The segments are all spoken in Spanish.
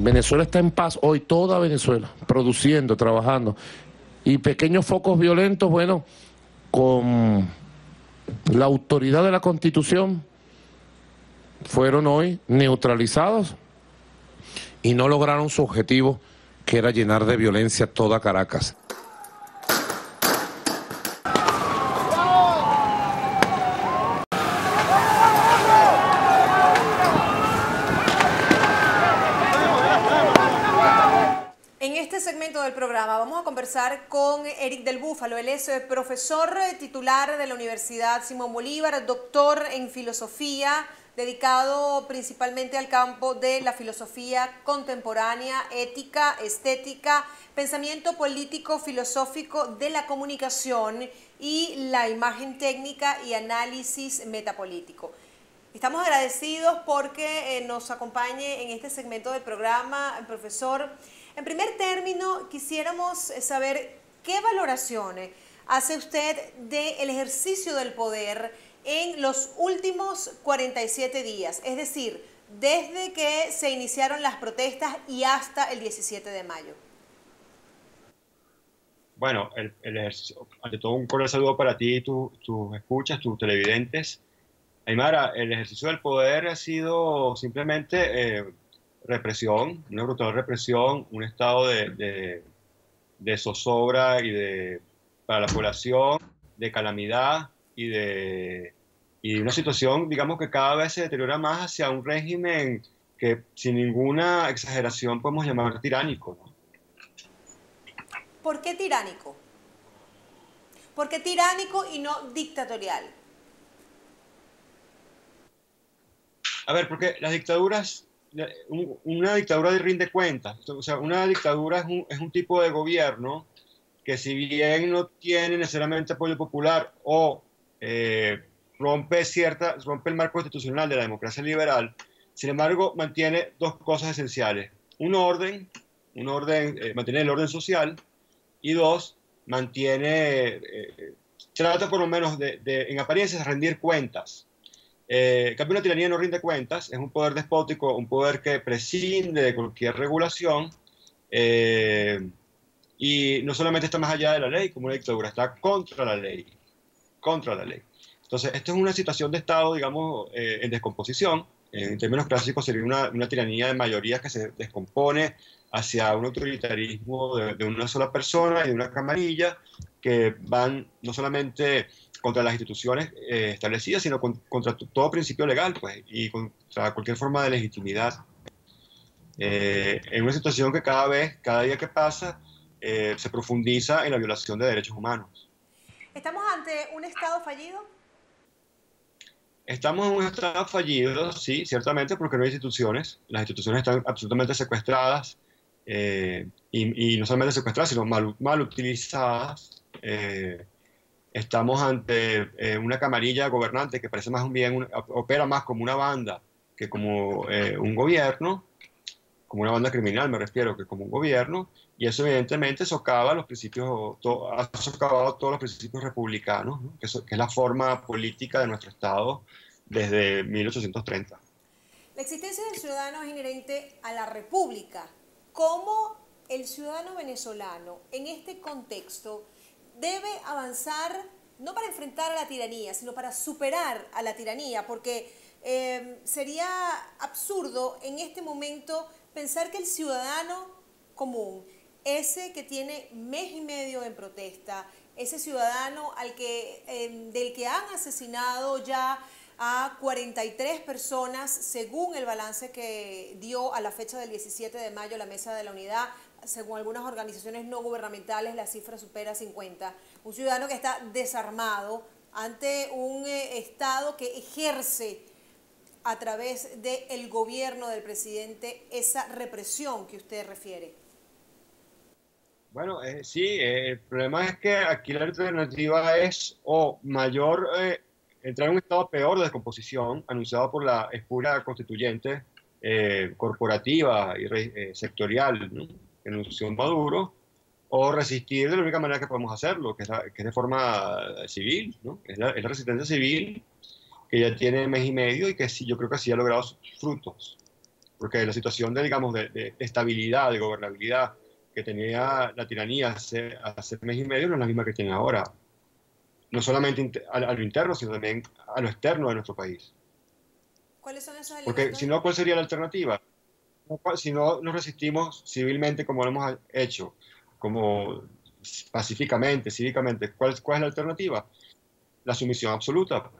Venezuela está en paz, hoy toda Venezuela, produciendo, trabajando. Y pequeños focos violentos, bueno, con la autoridad de la Constitución, fueron hoy neutralizados y no lograron su objetivo, que era llenar de violencia toda Caracas. En este segmento del programa vamos a conversar con Eric del Búfalo. Él es profesor titular de la Universidad Simón Bolívar, doctor en filosofía, dedicado principalmente al campo de la filosofía contemporánea, ética, estética, pensamiento político, filosófico de la comunicación y la imagen técnica y análisis metapolítico. Estamos agradecidos porque nos acompañe en este segmento del programa, profesor. En primer término, quisiéramos saber qué valoraciones hace usted del ejercicio del poder en los últimos 47 días, es decir, desde que se iniciaron las protestas y hasta el 17 de mayo. Bueno, el ejercicio, ante todo un cordial saludo para ti y tus escuchas, tus televidentes. Aymara, el ejercicio del poder ha sido simplemente represión, una brutal represión, un estado de zozobra para la población, de calamidad y una situación, digamos, que cada vez se deteriora más hacia un régimen que sin ninguna exageración podemos llamar tiránico, ¿no? ¿Por qué tiránico? ¿Por qué tiránico y no dictatorial? A ver, porque las dictaduras, una dictadura rinde cuentas. O sea, una dictadura es un tipo de gobierno que, si bien no tiene necesariamente apoyo popular o rompe el marco constitucional de la democracia liberal, sin embargo mantiene dos cosas esenciales: mantiene el orden social, y dos, trata por lo menos en apariencia de rendir cuentas. En cambio, una tiranía no rinde cuentas, es un poder despótico, un poder que prescinde de cualquier regulación, y no solamente está más allá de la ley como una dictadura, está contra la ley, contra la ley. Entonces, esto es una situación de Estado, digamos, en descomposición. En términos clásicos sería una tiranía de mayorías que se descompone hacia un autoritarismo de una sola persona y de una camarilla, que van no solamente contra las instituciones establecidas, sino contra todo principio legal, pues, y contra cualquier forma de legitimidad. En una situación que cada día que pasa, se profundiza en la violación de derechos humanos. ¿Estamos ante un Estado fallido? Estamos en un Estado fallido, sí, ciertamente, porque no hay instituciones. Las instituciones están absolutamente secuestradas, y no solamente secuestradas, sino mal utilizadas. Estamos ante una camarilla gobernante que parece más bien, opera más como una banda que como un gobierno, como una banda criminal me refiero, que como un gobierno, y eso evidentemente socava los principios, ha socavado todos los principios republicanos, ¿no? que es la forma política de nuestro Estado desde 1830. La existencia del ciudadano es inherente a la república. ¿Cómo el ciudadano venezolano en este contexto debe avanzar, no para enfrentar a la tiranía, sino para superar a la tiranía? Porque sería absurdo en este momento pensar que el ciudadano común, ese que tiene mes y medio en protesta, ese ciudadano del que han asesinado ya a 43 personas, según el balance que dio a la fecha del 17 de mayo la Mesa de la Unidad. Según algunas organizaciones no gubernamentales, la cifra supera 50. Un ciudadano que está desarmado ante un Estado que ejerce a través del gobierno del presidente esa represión que usted refiere. Bueno, sí, el problema es que aquí la alternativa es entrar en un estado peor de descomposición, anunciado por la espuria constituyente, corporativa y sectorial, ¿no?, que anunció Maduro, o resistir de la única manera que podemos hacerlo, que es de forma civil, ¿no? Es la resistencia civil, que ya tiene mes y medio y que sí, yo creo que sí ha logrado sus frutos. porque la situación de, digamos, de estabilidad, de gobernabilidad que tenía la tiranía hace mes y medio no es la misma que tiene ahora, no solamente a lo interno, sino también a lo externo de nuestro país. ¿Cuáles son esos Porque elementos? si no, ¿cuál sería la alternativa? Si no nos resistimos civilmente como lo hemos hecho, como pacíficamente, cívicamente, ¿cuál es la alternativa? La sumisión absoluta,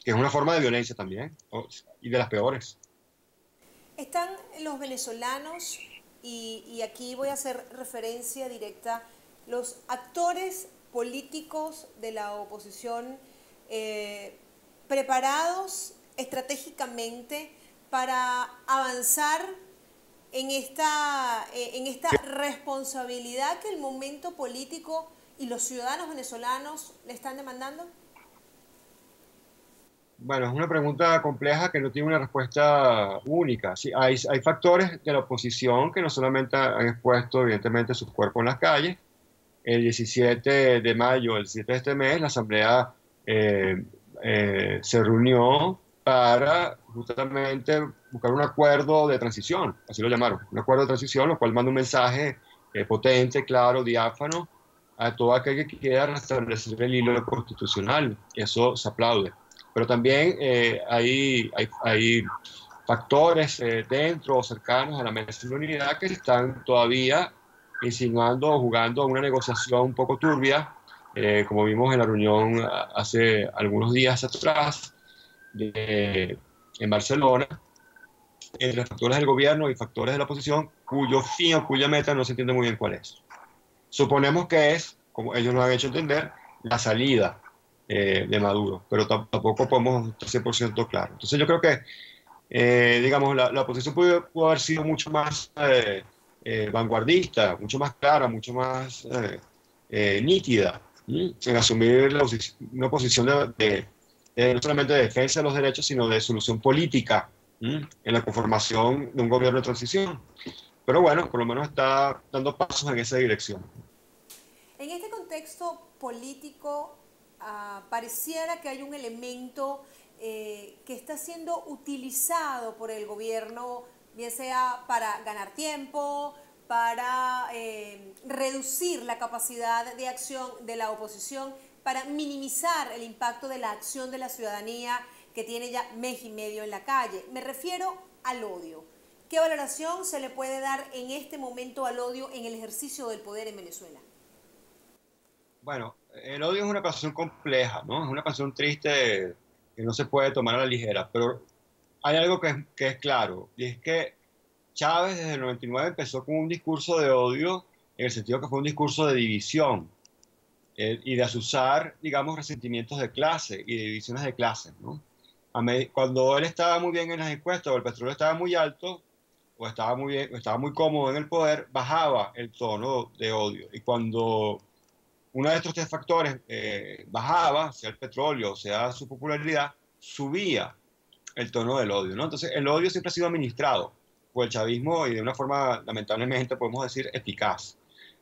que es una forma de violencia también, y de las peores. Están los venezolanos, y aquí voy a hacer referencia directa, los actores políticos de la oposición eh, preparados estratégicamente para avanzar en esta responsabilidad que el momento político y los ciudadanos venezolanos le están demandando? Bueno, es una pregunta compleja que no tiene una respuesta única. Sí, hay factores de la oposición que no solamente han expuesto, evidentemente, sus cuerpos en las calles. El 17 de mayo, el 7 de este mes, la Asamblea eh, se reunió para justamente buscar un acuerdo de transición, así lo llamaron, un acuerdo de transición, lo cual manda un mensaje potente, claro, diáfano a todo aquel que quiera restablecer el hilo constitucional. Eso se aplaude. Pero también hay factores dentro o cercanos a la mesa de unidad que están todavía insinuando o jugando a una negociación un poco turbia, como vimos en la reunión hace algunos días atrás en Barcelona, entre factores del gobierno y factores de la oposición, cuyo fin o cuya meta no se entiende muy bien cuál es. Suponemos que es, como ellos nos han hecho entender, la salida de Maduro, pero tampoco podemos estar 100% claro. Entonces yo creo que, digamos, la oposición pudo haber sido mucho más vanguardista, mucho más clara, mucho más nítida, en asumir una posición no solamente de defensa de los derechos, sino de solución política, en la conformación de un gobierno de transición. Pero bueno, por lo menos está dando pasos en esa dirección. En este contexto político, pareciera que hay un elemento que está siendo utilizado por el gobierno, bien sea para ganar tiempo, para reducir la capacidad de acción de la oposición, para minimizar el impacto de la acción de la ciudadanía que tiene ya mes y medio en la calle. Me refiero al odio. ¿Qué valoración se le puede dar en este momento al odio en el ejercicio del poder en Venezuela? Bueno, el odio es una pasión compleja, ¿no? Es una pasión triste que no se puede tomar a la ligera, pero hay algo que es claro, y es que Chávez desde el 99 empezó con un discurso de odio, en el sentido que fue un discurso de división y de azuzar, digamos, resentimientos de clase y de divisiones de clase, ¿no? Cuando él estaba muy bien en las encuestas o el petróleo estaba muy alto o estaba muy bien, o estaba muy cómodo en el poder, bajaba el tono de odio. Y cuando uno de estos tres factores bajaba, sea el petróleo, sea su popularidad, subía el tono del odio, ¿no? Entonces, el odio siempre ha sido administrado por el chavismo y de una forma, lamentablemente, podemos decir, eficaz.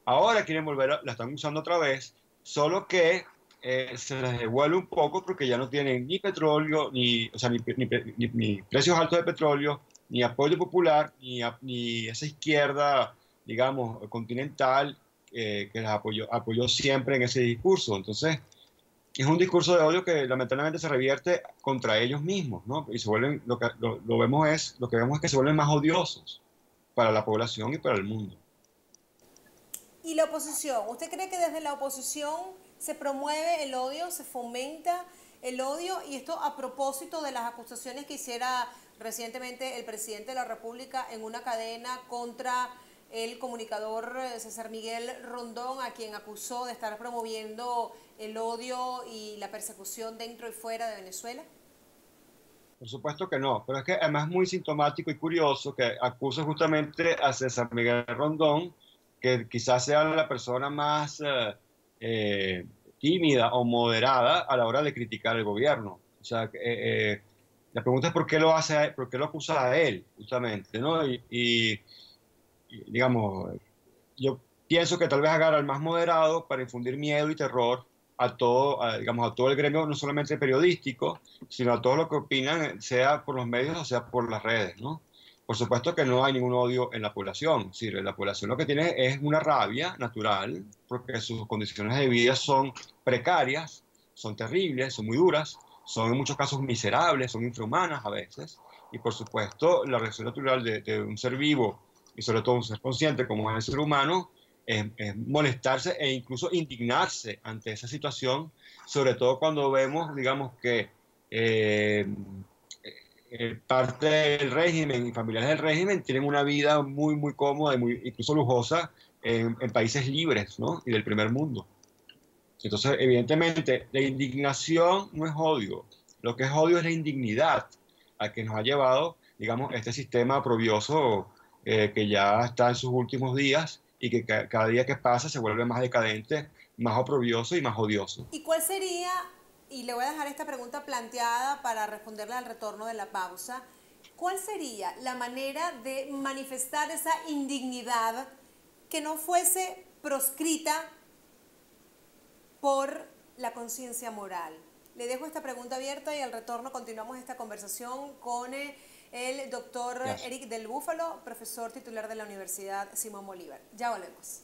Ahora quieren la están usando otra vez, solo que se les devuelve un poco porque ya no tienen ni petróleo, o sea, ni precios altos de petróleo, ni apoyo popular, ni esa izquierda, digamos, continental que las apoyó siempre en ese discurso. Entonces, es un discurso de odio que lamentablemente se revierte contra ellos mismos, ¿no? Y se vuelven, lo que vemos es que se vuelven más odiosos para la población y para el mundo. ¿Y la oposición? ¿Usted cree que desde la oposición se promueve el odio, se fomenta el odio? Y esto a propósito de las acusaciones que hiciera recientemente el presidente de la República en una cadena contra el comunicador César Miguel Rondón, a quien acusó de estar promoviendo el odio y la persecución dentro y fuera de Venezuela. Por supuesto que no, pero es que además es muy sintomático y curioso que acuse justamente a César Miguel Rondón, que quizás sea la persona más tímida o moderada a la hora de criticar el gobierno. O sea, la pregunta es por qué lo hace, por qué lo acusa a él, justamente, ¿no? Digamos, yo pienso que tal vez agarra al más moderado para infundir miedo y terror digamos, a todo el gremio, no solamente periodístico, sino a todo lo que opinan, sea por los medios o sea por las redes, ¿no? Por supuesto que no hay ningún odio en la población. Sí, la población lo que tiene es una rabia natural, porque sus condiciones de vida son precarias, son terribles, son muy duras, son en muchos casos miserables, son infrahumanas a veces. Y por supuesto, la reacción natural de un ser vivo, y sobre todo un ser consciente como es el ser humano, es molestarse e incluso indignarse ante esa situación, sobre todo cuando vemos, digamos, que parte del régimen y familiares del régimen tienen una vida muy, muy cómoda y muy, incluso lujosa en países libres, ¿no? Y del primer mundo. Entonces, evidentemente, la indignación no es odio. Lo que es odio es la indignidad a que nos ha llevado, digamos, este sistema oprobioso que ya está en sus últimos días y que cada día que pasa se vuelve más decadente, más oprobioso y más odioso. ¿Y cuál sería, y le voy a dejar esta pregunta planteada para responderle al retorno de la pausa, cuál sería la manera de manifestar esa indignidad que no fuese proscrita por la conciencia moral? Le dejo esta pregunta abierta y al retorno continuamos esta conversación con el doctor Gracias. Eric del Búfalo, profesor titular de la Universidad Simón Bolívar. Ya volvemos.